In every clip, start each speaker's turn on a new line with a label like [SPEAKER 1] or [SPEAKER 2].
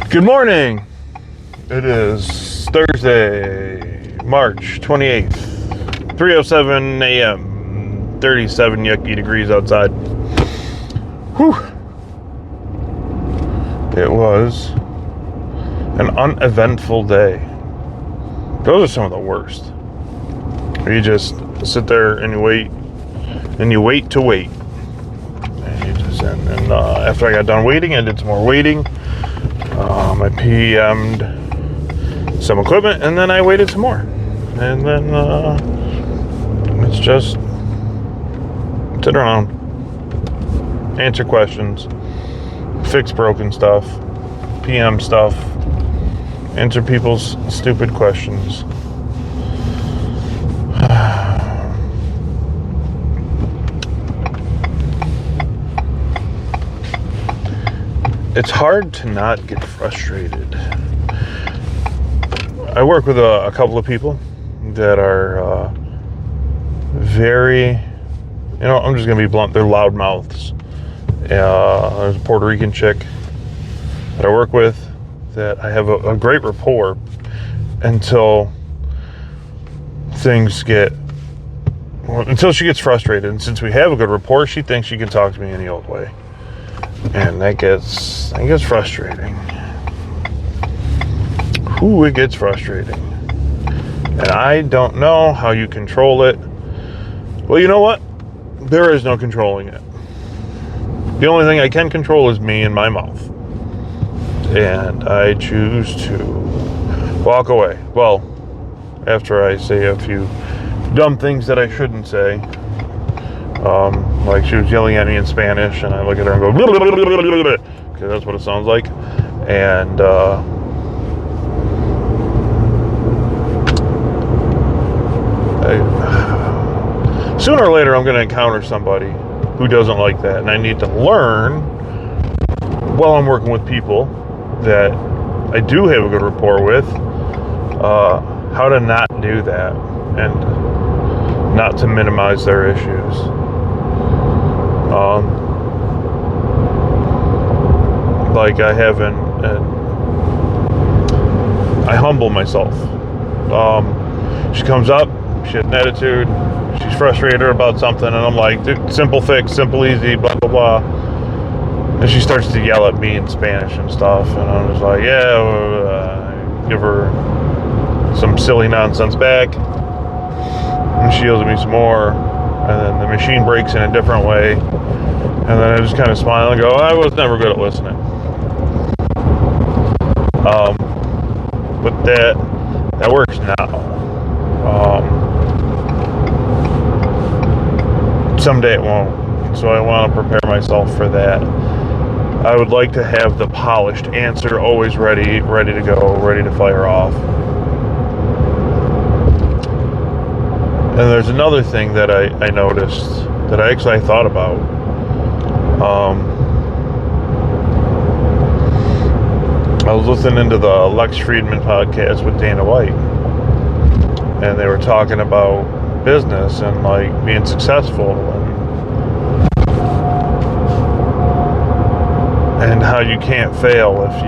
[SPEAKER 1] Good morning. It is Thursday, March 28th, 3:07 a.m., 37 yucky degrees outside. Whew. It was an uneventful day. Those are some of the worst. You just sit there and you wait, and you wait to wait. And after I got done waiting, I did some more waiting. I PM'd some equipment, and then I waited some more. And then it's just sit around, answer questions, fix broken stuff, PM stuff, answer people's stupid questions. It's hard to not get frustrated. I work with a couple of people that are very, I'm just going to be blunt, they're loud mouths. There's a Puerto Rican chick that I work with that I have a great rapport until until she gets frustrated. And since we have a good rapport, she thinks she can talk to me any old way. And that gets frustrating. Ooh, it gets frustrating. And I don't know how you control it. Well, you know what? There is no controlling it. The only thing I can control is me and my mouth. And I choose to walk away. Well, after I say a few dumb things that I shouldn't say. Like she was yelling at me in Spanish, and I look at her and go, because that's what it sounds like. And sooner or later, I'm going to encounter somebody who doesn't like that, and I need to learn while I'm working with people that I do have a good rapport with, how to not do that and not to minimize their issues. Like I haven't, I humble myself. She comes up, she has an attitude, she's frustrated about something, and I'm like, dude, simple fix, simple, easy, blah, blah, blah. And she starts to yell at me in Spanish and stuff, and I'm just like, give her some silly nonsense back, and she yells at me some more, and then the machine breaks in a different way, and then I just kind of smile and go, I was never good at listening. But that works now. Someday it won't, so I want to prepare myself for that. I would like to have the polished answer always ready to go, ready to fire off. And there's another thing that I noticed that I thought about. I was listening to the Lex Friedman podcast with Dana White, and they were talking about business and like being successful and how you can't fail if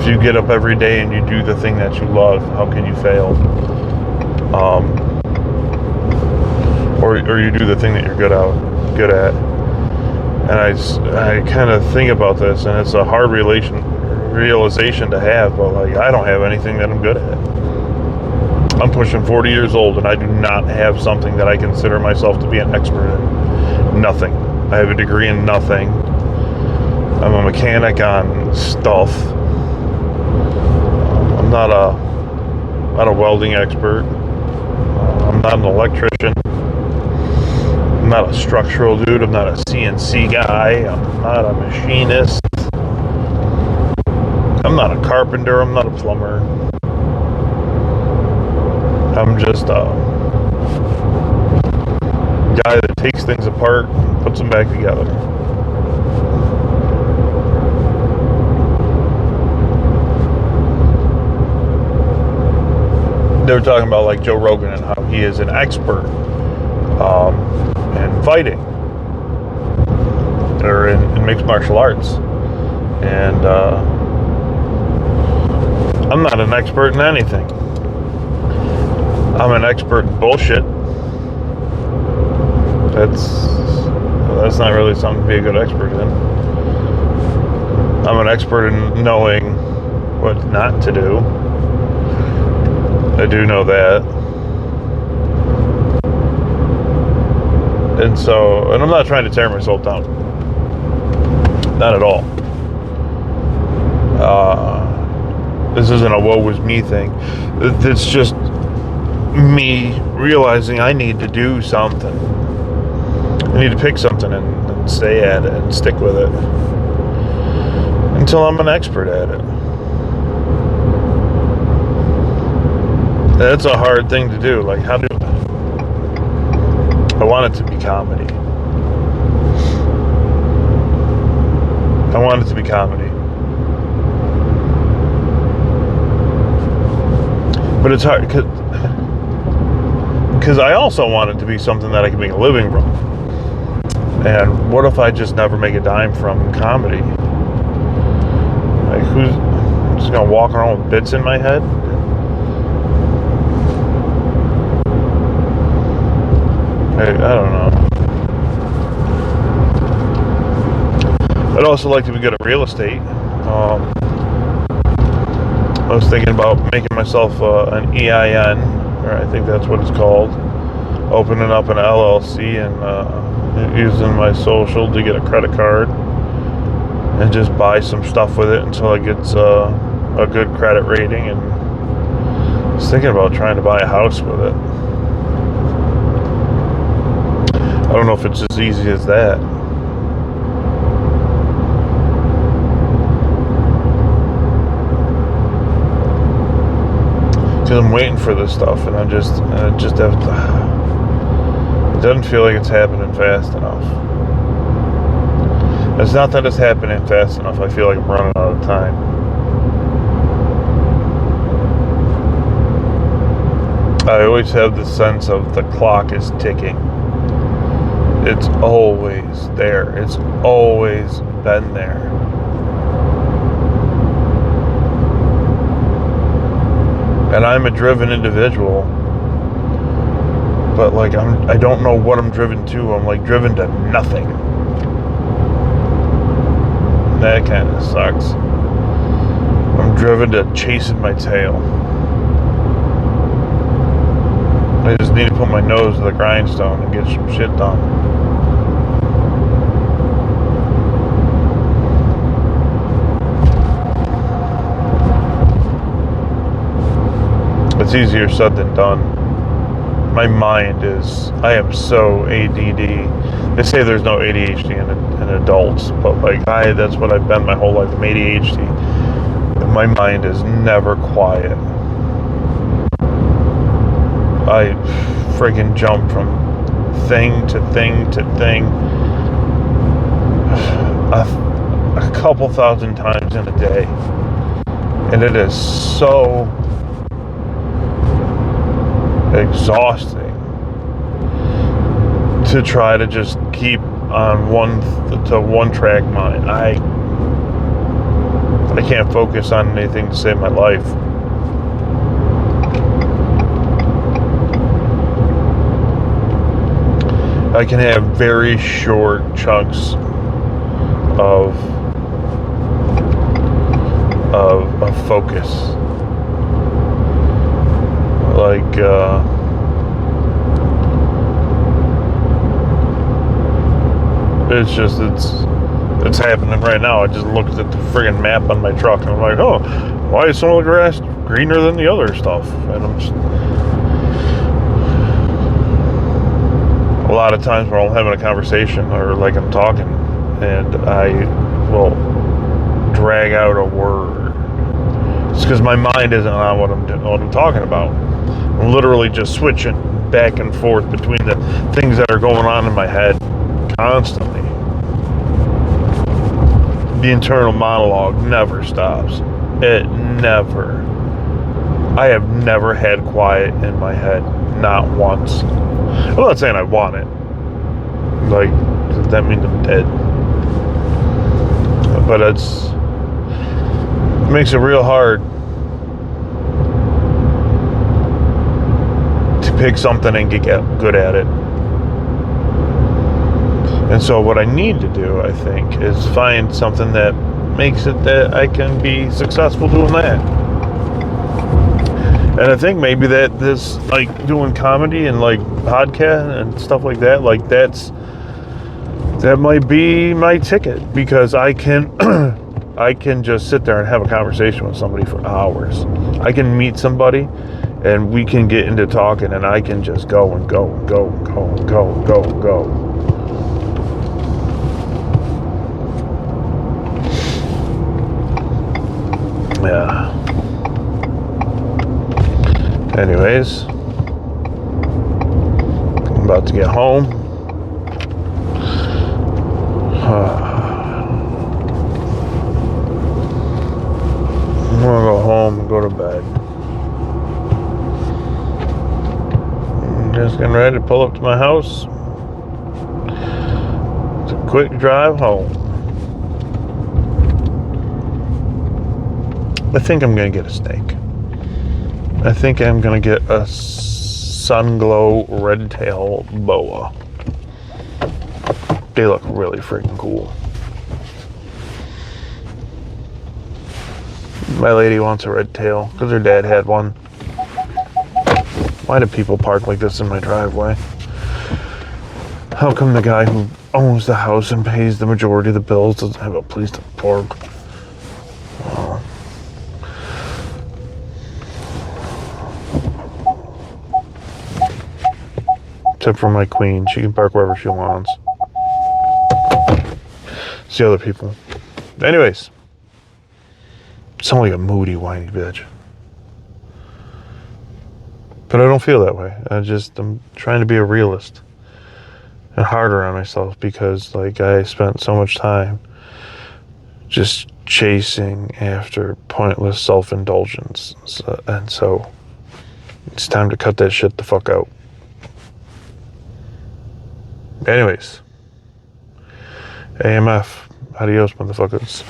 [SPEAKER 1] you get up every day and you do the thing that you love. How can you fail? Or you do the thing that you're good at. And I kind of think about this, and it's a hard realization to have, but like I don't have anything that I'm good at. I'm pushing 40 years old, and I do not have something that I consider myself to be an expert in. Nothing. I have a degree in nothing. I'm a mechanic on stuff. I'm not a welding expert. I'm not an electrician. I'm not a structural dude. I'm not a CNC guy. I'm not a machinist. I'm not a carpenter. I'm not a plumber. I'm just a guy that takes things apart and puts them back together. They were talking about like Joe Rogan and how he is an expert in fighting or in mixed martial arts. And I'm not an expert in anything. I'm an expert in bullshit. That's not really something to be a good expert in. I'm an expert in knowing what not to do. I do know that. And I'm not trying to tear myself down. Not at all. This isn't a woe is me thing. It's just me realizing I need to do something. I need to pick something and stay at it and stick with it until I'm an expert at it. That's a hard thing to do. Like, I want it to be comedy. I want it to be comedy. But it's hard because I also want it to be something that I can make a living from. And what if I just never make a dime from comedy? Like, who's just gonna walk around with bits in my head? I don't know. I'd also like to be good at real estate. I was thinking about making myself an EIN, or I think that's what it's called. Opening up an LLC and using my social to get a credit card and just buy some stuff with it until it gets a good credit rating. And I was thinking about trying to buy a house with it. I don't know if it's as easy as that. Because I'm waiting for this stuff, and I just have to. It doesn't feel like it's happening fast enough. It's not that it's happening fast enough. I feel like I'm running out of time. I always have the sense of the clock is ticking. It's always there. It's always been there. And I'm a driven individual, but like I don't know what I'm driven to. I'm like driven to nothing. That kind of sucks. I'm driven to chasing my tail. I just need to put my nose to the grindstone and get some shit done. It's easier said than done. My mind is, I am so ADD. They say there's no ADHD in adults, but like that's what I've been my whole life. I'm ADHD. And my mind is never quiet. I friggin' jump from thing to thing to thing a couple thousand times in a day. And it is so exhausting to try to just keep on one track mind. I can't focus on anything to save my life. I can have very short chunks of focus. Like it's happening right now. I just looked at the friggin' map on my truck and I'm like, oh, why is some of the grass greener than the other stuff? And I'm just, a lot of times when I'm having a conversation or like I'm talking and I will drag out a word, it's because my mind isn't on what I'm talking about. I'm literally just switching back and forth between the things that are going on in my head constantly. The internal monologue never stops. It never. I have never had quiet in my head, not once. I'm not saying I want it. Like, that means I'm dead. But makes it real hard to pick something and get good at it. And so what I need to do, I think, is find something that makes it that I can be successful doing that. And I think maybe that this, like, doing comedy and, like, podcast and stuff like that, like, that might be my ticket, because I can I can just sit there and have a conversation with somebody for hours. I can meet somebody and we can get into talking, and I can just go and go and go and go and go and go and go. Yeah. Anyways, I'm about to get home. I'm gonna go home and go to bed. I'm just getting ready to pull up to my house. It's a quick drive home. I think I'm gonna get a snake. I think I'm gonna get a Sunglow red tail boa. They look really freaking cool. My lady wants a red tail because her dad had one. Why do people park like this in my driveway? How come the guy who owns the house and pays the majority of the bills doesn't have a place to park? Oh. Except for my queen. She can park wherever she wants. It's the other people. Anyways. Sound like a moody, whiny bitch. But I don't feel that way. I'm trying to be a realist. And harder on myself, because, like, I spent so much time just chasing after pointless self-indulgence. And so it's time to cut that shit the fuck out. Anyways. AMF. Adios, motherfuckers.